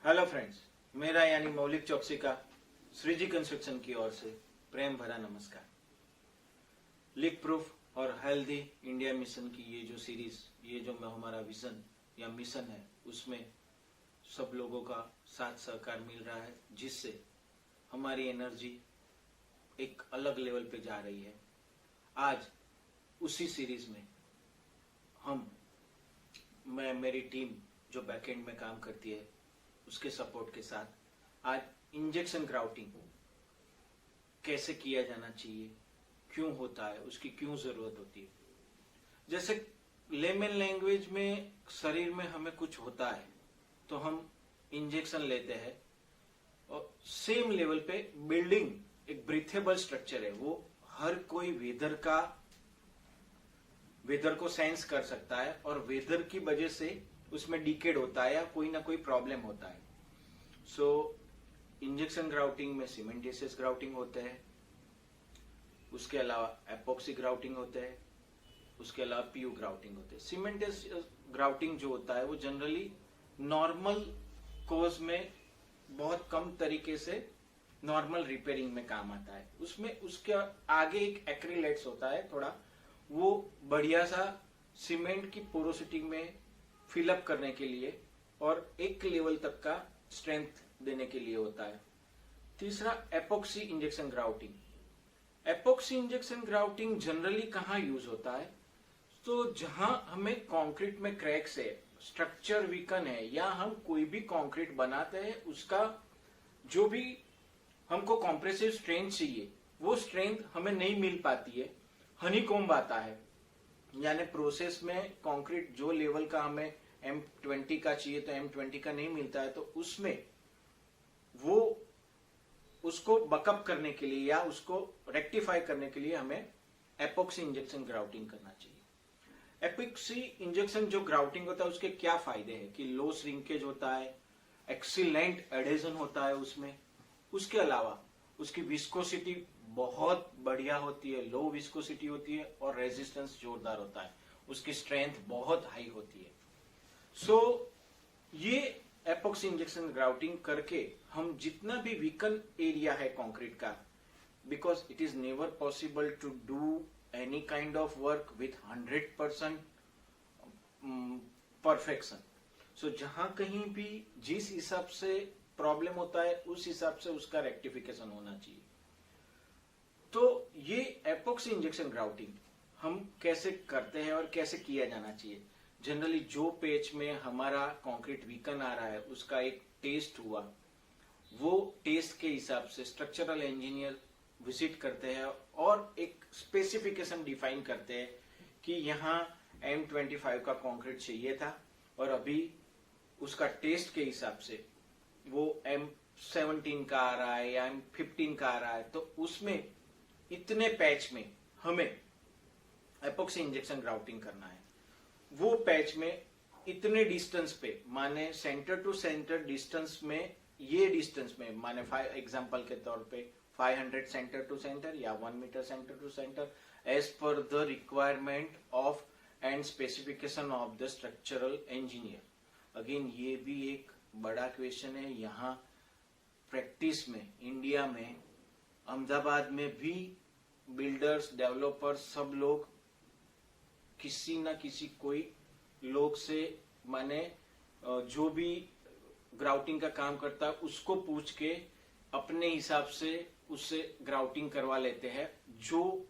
Hello friends, मेरा यानी मौलिक चौकसी का श्रीजी कंस्ट्रक्शन की ओर से प्रेम भरा नमस्कार। लीक प्रूफ और हेल्दी इंडिया मिशन की ये जो सीरीज, ये जो हमारा विजन या मिशन है, उसमें सब लोगों का साथ सहकार मिल रहा है, जिससे हमारी एनर्जी एक अलग लेवल पे जा रही है। आज उसी सीरीज में मैं मेरी टीम जो बैकएंड में काम करती है उसके सपोर्ट के साथ आज इंजेक्शन ग्राउटिंग कैसे किया जाना चाहिए, क्यों होता है, उसकी क्यों जरूरत होती है। जैसे लेमन लैंग्वेज में शरीर में हमें कुछ होता है तो हम इंजेक्शन लेते हैं, और सेम लेवल पे बिल्डिंग एक ब्रीथेबल स्ट्रक्चर है, वो हर कोई वेदर को सेंस कर सकता है और वेदर की वजह से उसमें डिकेड होता है या कोई ना कोई प्रॉब्लम होता है। सो इंजेक्शन ग्राउटिंग में सीमेंटिशियस ग्राउटिंग होते हैं, उसके अलावा एपॉक्सी ग्राउटिंग होते हैं, उसके अलावा पीयू ग्राउटिंग होते हैं। सीमेंटिशियस ग्राउटिंग जो होता है वो जनरली नॉर्मल कोर्स में बहुत कम तरीके से नॉर्मल रिपेयरिंग में काम आता है। उसमें उसके आगे एक एक्रिलेट्स होता है थोड़ा, वो बढ़िया सा सीमेंट की पोरोसिटी में फिलअप करने के लिए और एक लेवल तक का स्ट्रेंथ देने के लिए होता है। तीसरा epoxy injection grouting. Epoxy injection grouting generally कहाँ यूज होता है, तो जहां हमें कंक्रीट में क्रैक्स है, स्ट्रक्चर वीकन है, या हम कोई भी कंक्रीट बनाते हैं उसका जो भी हमको कॉम्प्रेसिव स्ट्रेंथ चाहिए वो स्ट्रेंथ हमें नहीं मिल पाती है, हनीकॉम्ब आता है। यानी प्रोसेस में कंक्रीट जो लेवल का हमें M20 का चाहिए तो M20 का नहीं मिलता है, तो उसमें वो उसको बकअप करने के लिए या उसको रेक्टिफाई करने के लिए हमें एपॉक्सी इंजेक्शन ग्राउटिंग करना चाहिए। एपॉक्सी इंजेक्शन जो ग्राउटिंग होता है उसके क्या फायदे हैं कि लो श्रिंकेज होता है, एक्सीलेंट एडेजन होता है उसमें, उसके अलावा उसकी विस्कोसिटी बहुत बढ़िया होती है, लो विस्कोसिटी होती है, और रेजिस्टेंस जोरदार होता है, उसकी स्ट्रेंथ बहुत हाई होती है। सो ये एपॉक्सी इंजेक्शन ग्राउटिंग करके हम जितना भी वीकन एरिया है कंक्रीट का, because it is never possible to do any kind of work with 100% perfection. So जहां कहीं भी जिस हिसाब से प्रॉब्लम होता है उस हिसाब से उसका रेक्टिफिकेशन होना चाहिए। तो ये एपॉक्सी इंजेक्शन ग्राउटिंग हम कैसे करते हैं और कैसे किया जाना चाहिए। जनरली जो पेच में हमारा कंक्रीट वीकन आ रहा है उसका एक टेस्ट हुआ, वो टेस्ट के हिसाब से स्ट्रक्चरल इंजीनियर विजिट करते हैं और एक स्पेसिफिकेशन डिफाइन करते हैं कि यहाँ M25 का कंक्रीट चाहिए था और अभी उसका टेस्ट के हिसाब से वो M17 का आ रहा है या M15 का आ रहा है, तो उसमें इतने पैच में हमें एपॉक्सी इंजेक्शन ग्राउटिंग करना है। वो पैच में इतने डिस्टेंस पे, माने सेंटर टू सेंटर डिस्टेंस में, ये डिस्टेंस में माने एग्जांपल के तौर पे 500 सेंटर टू सेंटर या 1 metre centre to centre, as per the requirement of and specification of the structural engineer. Again ये भी एक बड़ा क्वेश्चन है। यहाँ प्रैक्टिस में इंडिया में अहमदाबाद में भी बिल्डर्स, डेवलपर्स, सब लोग किसी ना किसी कोई लोग से, माने जो भी ग्राउटिंग का काम करता है उसको पूछ के अपने हिसाब से उससे ग्राउटिंग करवा लेते हैं, जो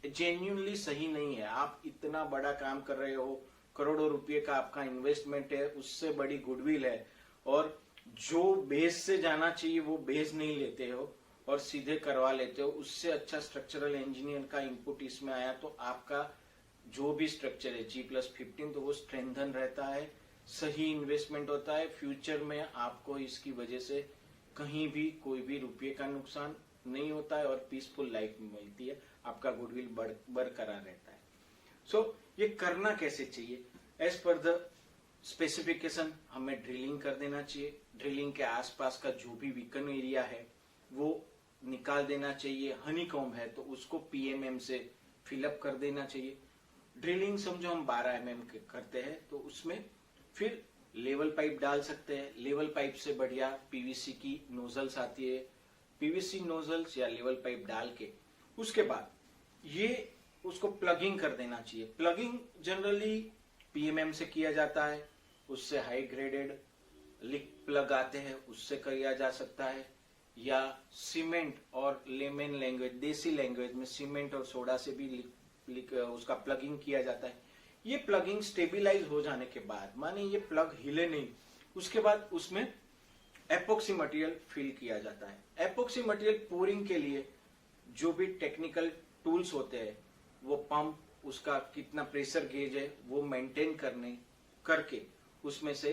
जेन्युइनली सही नहीं है। आप इतना बड़ा काम कर रहे हो, करोड़ों रुपए का आपका इन्वेस्टमेंट है, उससे बड़ी गुडविल है, और जो बेस से जाना चाहिए वो बेस नहीं लेते हो और सीधे करवा लेते हो। उससे अच्छा स्ट्रक्चरल इंजीनियर का इनपुट इसमें आया तो आपका जो भी स्ट्रक्चर है G+15 तो वो स्ट्रेंथन रहता है, सही इन्वेस्टमेंट होता है। फ्यूचर में आपको इसकी वजह से कहीं भी कोई भी रुपये का नुकसान नहीं होता है और पीसफुल लाइफ मिलती है, आपका गुडविल बरकरार रहता है। सो ये करना कैसे चाहिए, एज पर द स्पेसिफिकेशन हमें ड्रिलिंग कर देना चाहिए। ड्रिलिंग के आसपास का जो भी वीकन एरिया है वो निकाल देना चाहिए। हनीकॉम्ब है तो उसको PMM से फिलअप कर देना चाहिए। ड्रिलिंग समझो हम 12 mm करते हैं तो उसमें फिर लेवल पाइप डाल सकते हैं। लेवल पाइप से बढ़िया पीवीसी की नोजल्स आती है, पीवीसी नोजल्स या लेवल पाइप डाल के उसके बाद ये उसको प्लगिंग कर देना चाहिए। प्लगिंग जनरली पीएमएम से किया जाता है, उससे हाई ग्रेडेड लिक प्लग आते हैं, उससे किया जा सकता है, या सीमेंट और लेमन लैंग्वेज, देसी लैंग्वेज में सीमेंट और सोडा से भी उसका प्लगिंग किया जाता है। ये प्लगिंग स्टेबिलाईज हो जाने के बाद, माने ये प्लग हिले नहीं, उसके बाद उसमें एपोक्सी मटेरियल फिल किया जाता है। एपोक्सी मटेरियल पोरिंग के लिए जो भी टेक्निकल टूल्स होते हैं, वो पंप, उसका कितना प्रेशर गेज है वो मेंटेन करके उसमें से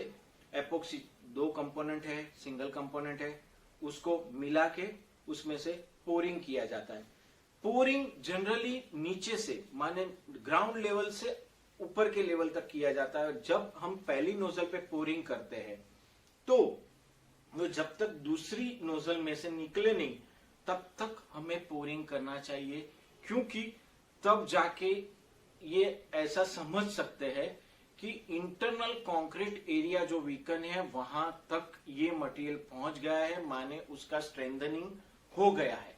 एपोक्सी 2 कंपोनेंट है, सिंगल कंपोनेंट है, उसको मिला के उसमें से पोरिंग किया जाता है। पोरिंग जनरली नीचे से, माने ग्राउंड लेवल से ऊपर के लेवल तक किया जाता है। जब हम पहली नोजल पे पोरिंग करते हैं तो वो जब तक दूसरी नोजल में से निकले नहीं तब तक हमें पोरिंग करना चाहिए, क्योंकि तब जाके ये ऐसा समझ सकते हैं कि इंटरनल कंक्रीट एरिया जो वीकन है वहां तक ये मटेरियल पहुंच गया है, माने उसका स्ट्रेंथनिंग हो गया है।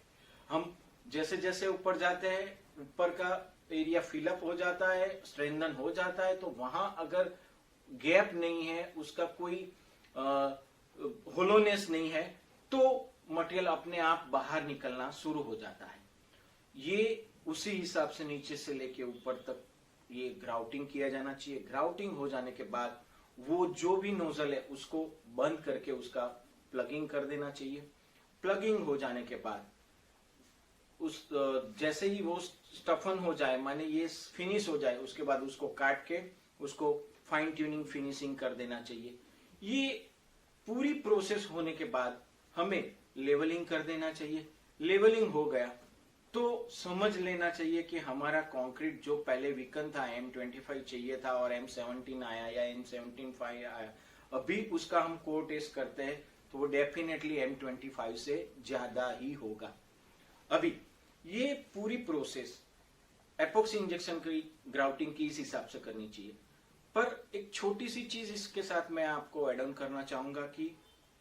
हम जैसे जैसे ऊपर जाते हैं, ऊपर का एरिया फिलअप हो जाता है, स्ट्रेंथन हो जाता है, तो वहां अगर गैप नहीं है, उसका कोई होलोनेस नहीं है, तो मटेरियल अपने आप बाहर निकलना शुरू हो जाता है। ये उसी हिसाब से नीचे से लेके ऊपर तक ये ग्राउटिंग किया जाना चाहिए। ग्राउटिंग हो जाने के बाद वो जो भी नोजल है उसको बंद करके उसका प्लगिंग कर देना चाहिए। प्लगिंग हो जाने के बाद उस जैसे ही वो स्टफन हो जाए, माने ये फिनिश हो जाए, उसके बाद उसको काट के उसको फाइन ट्यूनिंग फिनिशिंग कर देना चाहिए। ये पूरी प्रोसेस होने के बाद हमें लेवलिंग कर देना चाहिए। लेवलिंग हो गया तो समझ लेना चाहिए कि हमारा कंक्रीट जो पहले वीकन था, M25 चाहिए था और M17 आया या M17 आया, अभी उसका हम कोर टेस्ट करते हैं तो वो डेफिनेटली M25 से ज्यादा ही होगा। अभी ये पूरी प्रोसेस एपोक्सी इंजेक्शन की, ग्राउटिंग की इस हिसाब से करनी चाहिए। पर एक छोटी सी चीज इसके साथ मैं आपको एड ऑन करना चाहूंगा कि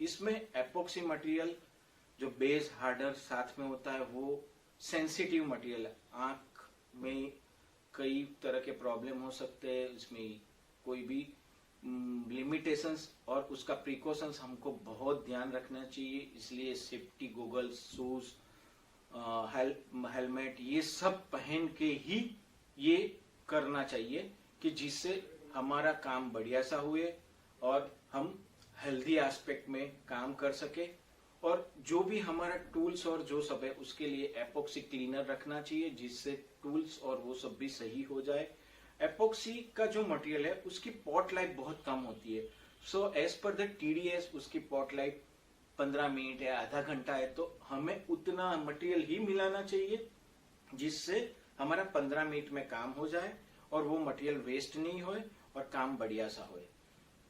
इसमें एपोक्सी मटेरियल जो बेस हार्डर साथ में होता है वो सेंसिटिव मटेरियल है। आंख में कई तरह के प्रॉब्लम हो सकते हैं, इसमें कोई भी लिमिटेशंस और उसका प्रिकॉशंस हमको बहुत ध्यान रखना चाहिए। इसलिए सेफ्टी गोगल्स, शूज, हेलमेट, ये सब पहन के ही ये करना चाहिए कि जिससे हमारा काम बढ़िया सा हुए और हम हेल्दी एस्पेक्ट में काम कर सके। और जो भी हमारा टूल्स और जो सब है उसके लिए एपोक्सी क्लीनर रखना चाहिए, जिससे टूल्स और वो सब भी सही हो जाए। एपोक्सी का जो मटेरियल है उसकी पॉट लाइफ बहुत कम होती है। So as per the TDS उसकी पॉट लाइफ 15 मिनट है, आधा घंटा है, तो हमें उतना मटेरियल ही मिलाना चाहिए जिससे हमारा 15 मिनट में काम हो जाए और वो मटेरियल वेस्ट नहीं होए और काम बढ़िया सा होए।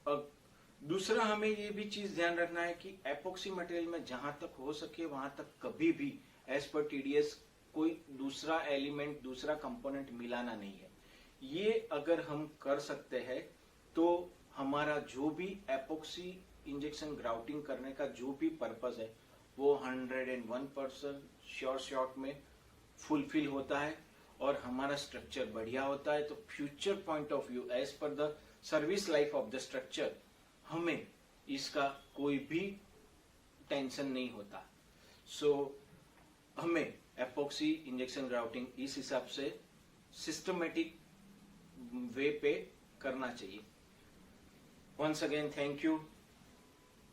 और दूसरा हमें ये भी चीज ध्यान रखना है कि एपोक्सी मटेरियल में जहां तक हो सके वहां तक कभी भी एज पर TDS कोई दूसरा एलिमेंट, दूसरा कंपोनेंट मिलाना नहीं है। ये अगर हम कर सकते हैं तो हमारा जो भी एपोक्सी इंजेक्शन ग्राउटिंग करने का जो भी पर्पस है वो 101% शॉर्ट में फुलफिल होता है और हमारा स्ट्रक्चर बढ़िया होता है। तो future point of view, as per the service life of the structure, हमें इसका कोई भी टेंशन नहीं होता। सो हमें एपोक्सी इंजेक्शन ग्राउटिंग इस हिसाब से सिस्टमेटिक वे पे करना चाहिए। Once again thank you.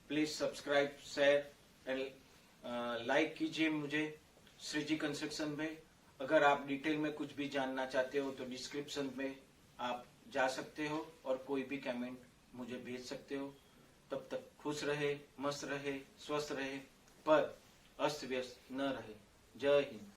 Please subscribe, share and like कीजिए मुझे श्रीजी कंस्ट्रक्शन में। अगर आप डिटेल में कुछ भी जानना चाहते हो तो डिस्क्रिप्शन में आप जा सकते हो और कोई भी कमेंट मुझे भेज सकते हो। तब तक खुश रहे, मस्त रहे, स्वस्थ रहे, पर अस्त व्यस्त न रहे। जय हिंद।